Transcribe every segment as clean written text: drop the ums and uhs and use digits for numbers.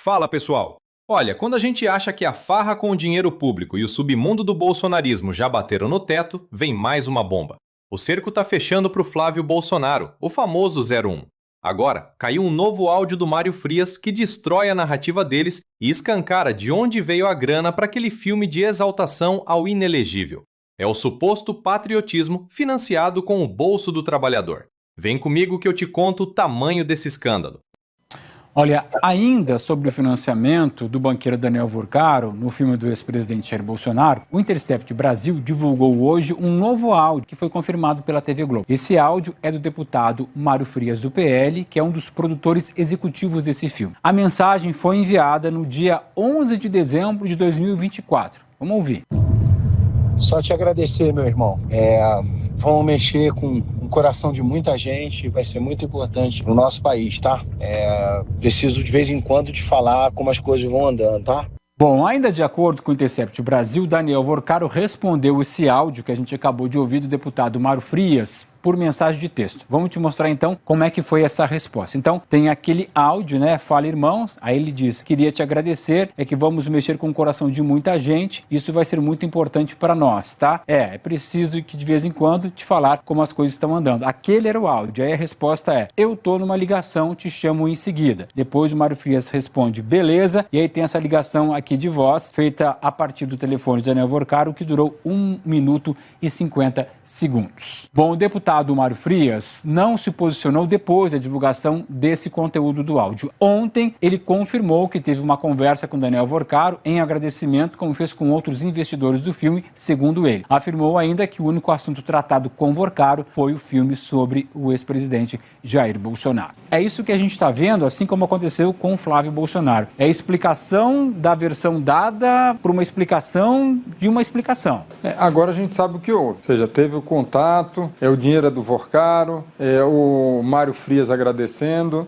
Fala, pessoal! Olha, quando a gente acha que a farra com o dinheiro público e o submundo do bolsonarismo já bateram no teto, vem mais uma bomba. O cerco tá fechando pro Flávio Bolsonaro, o famoso 01. Agora, caiu um novo áudio do Mário Frias que destrói a narrativa deles e escancara de onde veio a grana para aquele filme de exaltação ao inelegível. É o suposto patriotismo financiado com o bolso do trabalhador. Vem comigo que eu te conto o tamanho desse escândalo. Olha, ainda sobre o financiamento do banqueiro Daniel Vorcaro no filme do ex-presidente Jair Bolsonaro, o Intercept Brasil divulgou hoje um novo áudio que foi confirmado pela TV Globo. Esse áudio é do deputado Mário Frias, do PL, que é um dos produtores executivos desse filme. A mensagem foi enviada no dia 11 de dezembro de 2024. Vamos ouvir. Só te agradecer, meu irmão. Vamos mexer com o coração de muita gente, vai ser muito importante no nosso país, tá? Preciso de vez em quando te falar como as coisas vão andando, tá? Bom, ainda de acordo com o Intercept Brasil, Daniel Vorcaro respondeu esse áudio que a gente acabou de ouvir do deputado Mário Frias por mensagem de texto. Vamos te mostrar então como é que foi essa resposta. Então tem aquele áudio, né? Fala, irmãos. Aí ele diz: queria te agradecer, que vamos mexer com o coração de muita gente. Isso vai ser muito importante para nós, tá? É preciso que de vez em quando te falar como as coisas estão andando. Aquele era o áudio. Aí a resposta é: eu tô numa ligação, te chamo em seguida. Depois o Mário Frias responde: beleza. E aí tem essa ligação aqui de voz feita a partir do telefone de Daniel Vorcaro, que durou 1 minuto e 50 segundos. Bom, o deputado Mário Frias não se posicionou depois da divulgação desse conteúdo do áudio. Ontem, ele confirmou que teve uma conversa com Daniel Vorcaro em agradecimento, como fez com outros investidores do filme, segundo ele. Afirmou ainda que o único assunto tratado com Vorcaro foi o filme sobre o ex-presidente Jair Bolsonaro. É isso que a gente está vendo, assim como aconteceu com Flávio Bolsonaro. É a explicação da versão dada por uma explicação de uma explicação. Agora a gente sabe o que houve. Ou seja, teve o contato, o dinheiro do Vorcaro, o Mário Frias agradecendo.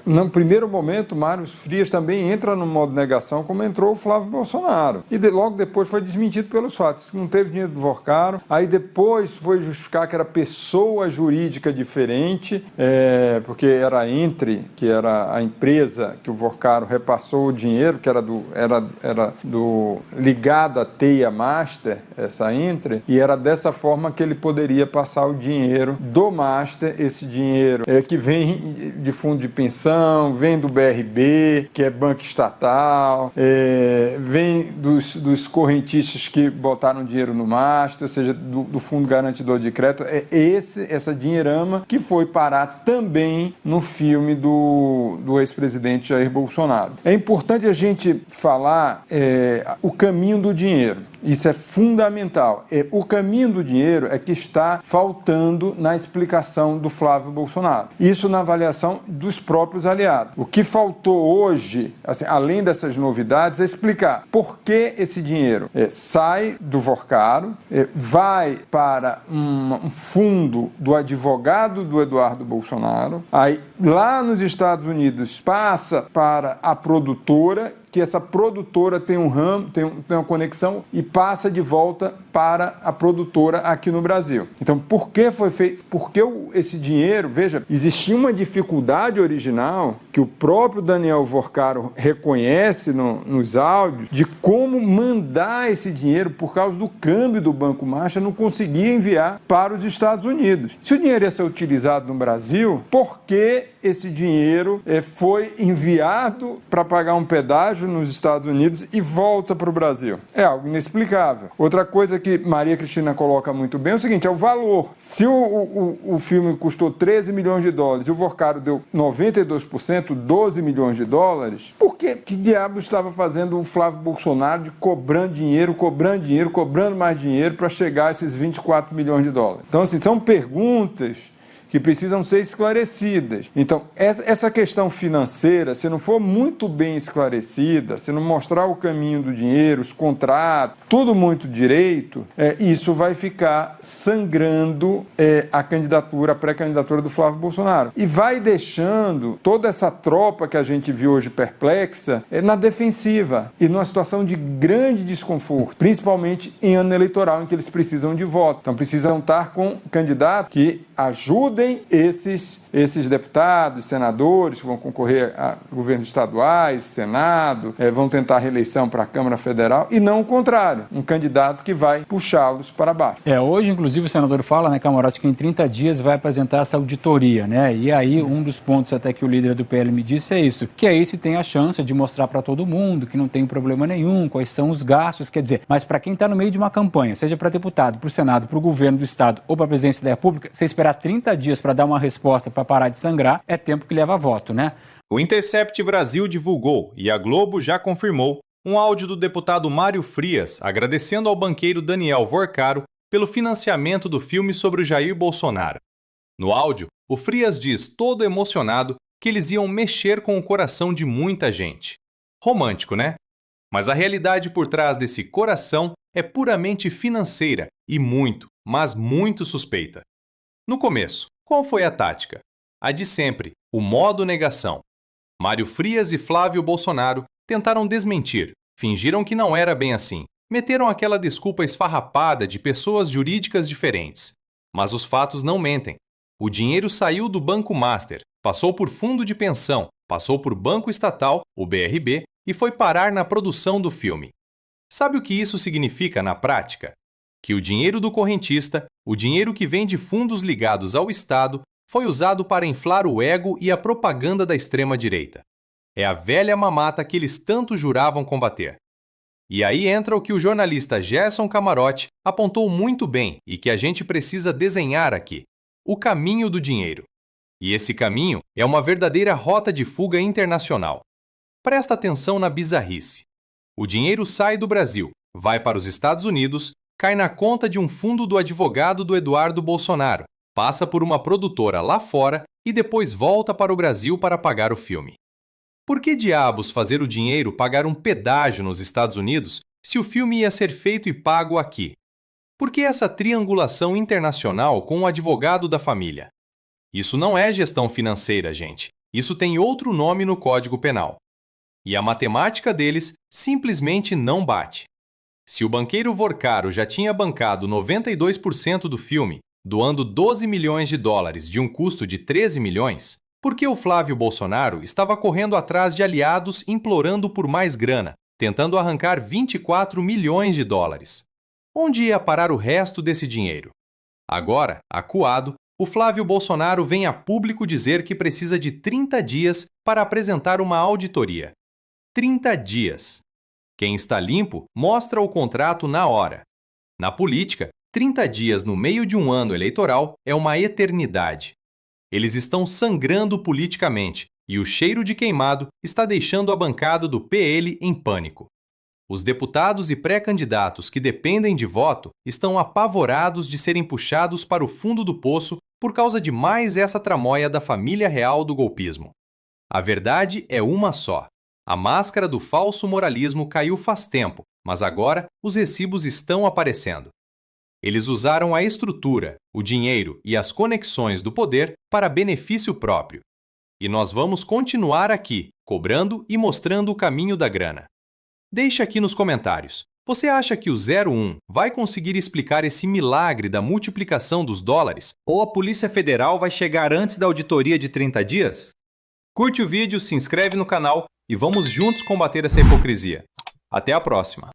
No primeiro momento, Mário Frias também entra no modo negação, como entrou o Flávio Bolsonaro. E logo depois foi desmentido pelos fatos. Não teve dinheiro do Vorcaro. Aí depois foi justificar que era pessoa jurídica diferente, porque era que era a empresa que o Vorcaro repassou o dinheiro, que era do ligado à Teia Master, essa e era dessa forma que ele poderia passar o dinheiro do Master, esse dinheiro que vem de fundo de pensão, vem do BRB, que é banco estatal, vem dos correntistas que botaram dinheiro no Master, ou seja, do Fundo Garantidor de Crédito. Essa dinheirama que foi parar também no filme do ex-presidente Jair Bolsonaro. É importante a gente falar o caminho do dinheiro. Isso é fundamental. O caminho do dinheiro é que está faltando na explicação do Flávio Bolsonaro. Isso na avaliação dos próprios aliados. O que faltou hoje, assim, além dessas novidades, é explicar por que esse dinheiro sai do Vorcaro, vai para um fundo do advogado do Eduardo Bolsonaro, aí lá nos Estados Unidos passa para a produtora, que essa produtora tem um ramo, tem uma conexão e passa de volta para a produtora aqui no Brasil. Então, por que foi feito? Porque esse dinheiro, veja, existia uma dificuldade original que o próprio Daniel Vorcaro reconhece nos áudios de como mandar esse dinheiro por causa do câmbio do Banco Master, não conseguia enviar para os Estados Unidos. Se o dinheiro ia ser utilizado no Brasil, por que esse dinheiro foi enviado para pagar um pedágio nos Estados Unidos e volta para o Brasil? É algo inexplicável. Outra coisa que Maria Cristina coloca muito bem é o seguinte, é o valor. Se o filme custou 13 milhões de dólares e o Vorcaro deu 92%, 12 milhões de dólares, por que diabo estava fazendo o Flávio Bolsonaro de cobrando dinheiro, cobrando mais dinheiro para chegar a esses 24 milhões de dólares? Então, assim, são perguntas que precisam ser esclarecidas. Então, essa questão financeira, se não for muito bem esclarecida, se não mostrar o caminho do dinheiro, os contratos, tudo muito direito, isso vai ficar sangrando a pré-candidatura do Flávio Bolsonaro. E vai deixando toda essa tropa que a gente viu hoje perplexa na defensiva e numa situação de grande desconforto, principalmente em ano eleitoral, em que eles precisam de voto. Então, precisam estar com candidatos que ajudem excluem esses deputados, senadores que vão concorrer a governos estaduais, Senado, vão tentar a reeleição para a Câmara Federal, e não o contrário, um candidato que vai puxá-los para baixo. Hoje, inclusive, o senador fala, né, Camarote, que em 30 dias vai apresentar essa auditoria, né? E aí, um dos pontos até que o líder do PL me disse é isso, que aí se tem a chance de mostrar para todo mundo que não tem problema nenhum, quais são os gastos, quer dizer, mas para quem está no meio de uma campanha, seja para deputado, para o Senado, para o governo do Estado ou para a presidência da República, você esperar 30 dias para dar uma resposta para parar de sangrar, é tempo que leva a voto, né? O Intercept Brasil divulgou, e a Globo já confirmou, um áudio do deputado Mário Frias agradecendo ao banqueiro Daniel Vorcaro pelo financiamento do filme sobre o Jair Bolsonaro. No áudio, o Frias diz, todo emocionado, que eles iam mexer com o coração de muita gente. Romântico, né? Mas a realidade por trás desse coração é puramente financeira e muito, mas muito suspeita. No começo, qual foi a tática? A de sempre, o modo negação. Mário Frias e Flávio Bolsonaro tentaram desmentir, fingiram que não era bem assim, meteram aquela desculpa esfarrapada de pessoas jurídicas diferentes. Mas os fatos não mentem. O dinheiro saiu do Banco Master, passou por fundo de pensão, passou por banco estatal, o BRB, e foi parar na produção do filme. Sabe o que isso significa na prática? Que o dinheiro do correntista, o dinheiro que vem de fundos ligados ao Estado, foi usado para inflar o ego e a propaganda da extrema-direita. É a velha mamata que eles tanto juravam combater. E aí entra o que o jornalista Gerson Camarote apontou muito bem e que a gente precisa desenhar aqui: o caminho do dinheiro. E esse caminho é uma verdadeira rota de fuga internacional. Presta atenção na bizarrice. O dinheiro sai do Brasil, vai para os Estados Unidos, cai na conta de um fundo do advogado do Eduardo Bolsonaro, passa por uma produtora lá fora e depois volta para o Brasil para pagar o filme. Por que diabos fazer o dinheiro pagar um pedágio nos Estados Unidos se o filme ia ser feito e pago aqui? Por que essa triangulação internacional com o advogado da família? Isso não é gestão financeira, gente. Isso tem outro nome no Código Penal. E a matemática deles simplesmente não bate. Se o banqueiro Vorcaro já tinha bancado 92% do filme, doando 12 milhões de dólares de um custo de 13 milhões, por que o Flávio Bolsonaro estava correndo atrás de aliados implorando por mais grana, tentando arrancar 24 milhões de dólares? Onde ia parar o resto desse dinheiro? Agora, acuado, o Flávio Bolsonaro vem a público dizer que precisa de 30 dias para apresentar uma auditoria. 30 dias. Quem está limpo mostra o contrato na hora. Na política, 30 dias no meio de um ano eleitoral é uma eternidade. Eles estão sangrando politicamente e o cheiro de queimado está deixando a bancada do PL em pânico. Os deputados e pré-candidatos que dependem de voto estão apavorados de serem puxados para o fundo do poço por causa de mais essa tramóia da família real do golpismo. A verdade é uma só. A máscara do falso moralismo caiu faz tempo, mas agora os recibos estão aparecendo. Eles usaram a estrutura, o dinheiro e as conexões do poder para benefício próprio. E nós vamos continuar aqui, cobrando e mostrando o caminho da grana. Deixe aqui nos comentários. Você acha que o 01 vai conseguir explicar esse milagre da multiplicação dos dólares? Ou a Polícia Federal vai chegar antes da auditoria de 30 dias? Curte o vídeo, se inscreve no canal e vamos juntos combater essa hipocrisia. Até a próxima!